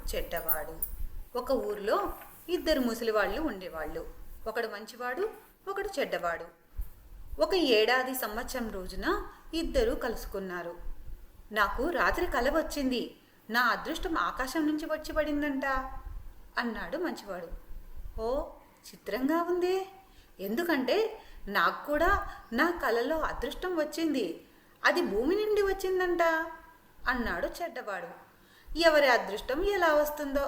చెడ్డవాడు. ఒక ఊర్లో ఇద్దరు ముసలివాళ్ళు ఉండేవాళ్ళు. ఒకడు మంచివాడు, ఒకడు చెడ్డవాడు. ఒక ఏడాది సంవత్సరం రోజున ఇద్దరూ కలుసుకున్నారు. నాకు రాత్రి కల వచ్చింది, నా అదృష్టం ఆకాశం నుంచి వచ్చి పడిందంట అన్నాడు మంచివాడు. ఓ, చిత్రంగా ఉందే, ఎందుకంటే నాకు కూడా నా కలలో అదృష్టం వచ్చింది, అది భూమి నుండి వచ్చిందంట అన్నాడు చెడ్డవాడు. ఎవరి అదృష్టం ఎలా వస్తుందో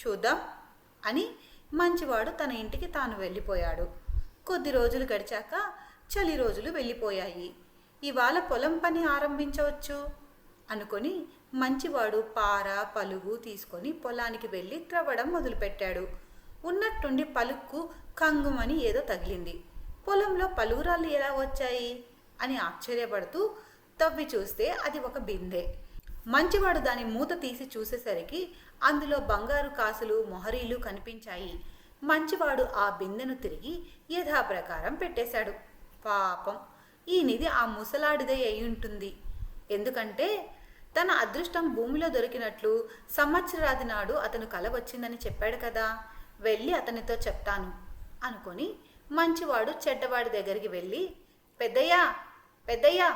చూద్దాం అని మంచివాడు తన ఇంటికి తాను వెళ్ళిపోయాడు. కొద్ది రోజులు గడిచాక చలి రోజులు వెళ్ళిపోయాయి. ఇవాళ పొలం పని ఆరంభించవచ్చు అనుకొని మంచివాడు పార పలుగు తీసుకొని పొలానికి వెళ్ళి త్రవ్వడం మొదలుపెట్టాడు. ఉన్నట్టుండి పలుక్కు కంగుమని ఏదో తగిలింది. పొలంలో పలుగురాళ్ళు ఎలా వచ్చాయి అని ఆశ్చర్యపడుతూ తవ్వి చూస్తే అది ఒక బిందె. మంచివాడు దాని మూత తీసి చూసేసరికి అందులో బంగారు కాసులు మొహరీలు కనిపించాయి. మంచివాడు ఆ బిందెను తిరిగి యథాప్రకారం పెట్టేశాడు. పాపం, ఈ నిధి ఆ ముసలాడిదే అయి ఉంటుంది. ఎందుకంటే తన అదృష్టం భూమిలో దొరికినట్లు సంవత్సరాది నాడు అతను కల వచ్చిందని చెప్పాడు కదా, వెళ్ళి అతనితో చెప్తాను అనుకొని మంచివాడు చెడ్డవాడి దగ్గరికి వెళ్ళి, పెద్దయ్యా పెద్దయ్యా,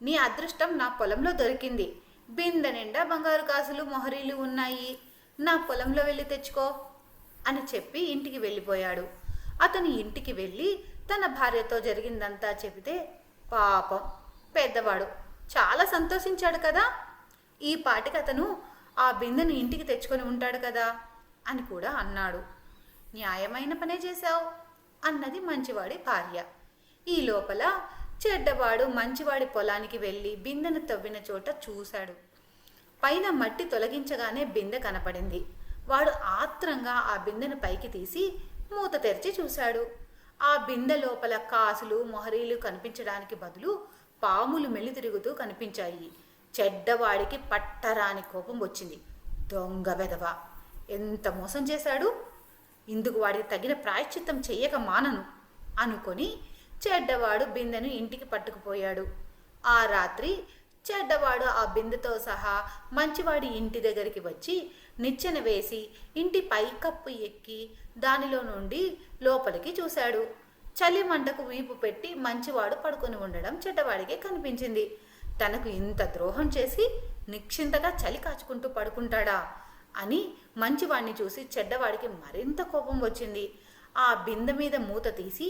నీ అదృష్టం నా పొలంలో దొరికింది, బిందె నిండా బంగారు కాసులు మొహరీలు ఉన్నాయి, నా పొలంలో వెళ్ళి తెచ్చుకో అని చెప్పి ఇంటికి వెళ్ళిపోయాడు. అతను ఇంటికి వెళ్ళి తన భార్యతో జరిగిందంతా చెబితే పాపం పెద్దవాడు చాలా సంతోషించాడు కదా, ఈ పాటికి అతను ఆ బిందెను ఇంటికి తెచ్చుకొని ఉంటాడు కదా అని కూడా అన్నాడు. న్యాయమైన పనే చేశావు అన్నది మంచివాడి భార్య. ఈ లోపల చెడ్డవాడు మంచివాడి పొలానికి వెళ్ళి బిందెను తవ్విన చోట చూశాడు. పైన మట్టి తొలగించగానే బిందె కనపడింది. వాడు ఆత్రంగా ఆ బిందెను పైకి తీసి మూత తెరిచి చూశాడు. ఆ బిందె లోపల కాసులు మొహరీలు కనిపించడానికి బదులు పాములు మెల్లి తిరుగుతూ కనిపించాయి. చెడ్డవాడికి పట్టరాని కోపం వచ్చింది. దొంగ వెధవ, ఎంత మోసం చేశాడు, ఇందుకు వాడికి తగిన ప్రాయశ్చిత్తం చెయ్యక మానను అనుకొని చెడ్డవాడు బిందెను ఇంటికి పట్టుకుపోయాడు. ఆ రాత్రి చెడ్డవాడు ఆ బిందెతో సహా మంచివాడి ఇంటి దగ్గరికి వచ్చి నిచ్చెన వేసి ఇంటి పైకప్పు ఎక్కి దానిలో నుండి లోపలికి చూశాడు. చలి మంటకు వీపు పెట్టి మంచివాడు పడుకొని ఉండడం చెడ్డవాడికి కనిపించింది. తనకు ఇంత ద్రోహం చేసి నిశ్చింతగా చలి కాచుకుంటూ పడుకుంటాడా అని మంచివాడిని చూసి చెడ్డవాడికి మరింత కోపం వచ్చింది. ఆ బిందె మీద మూత తీసి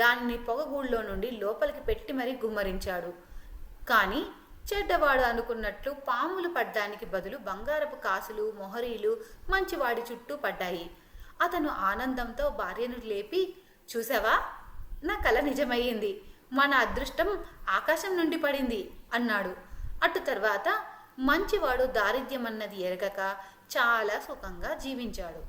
దానిని పొగగూళ్ళలో నుండి లోపలికి పెట్టి మరీ గుమ్మరించాడు. కానీ చెడ్డవాడు అనుకున్నట్లు పాములు పడ్డానికి బదులు బంగారపు కాసులు మొహరీలు మంచివాడి చుట్టూ పడ్డాయి. అతను ఆనందంతో భార్యను లేపి, చూసావా, నా కల నిజమయ్యింది, మన అదృష్టం ఆకాశం నుండి పడింది అన్నాడు. అటు తర్వాత మంచివాడు దారిద్ర్యం అన్నది ఎరగక చాలా సుఖంగా జీవించాడు.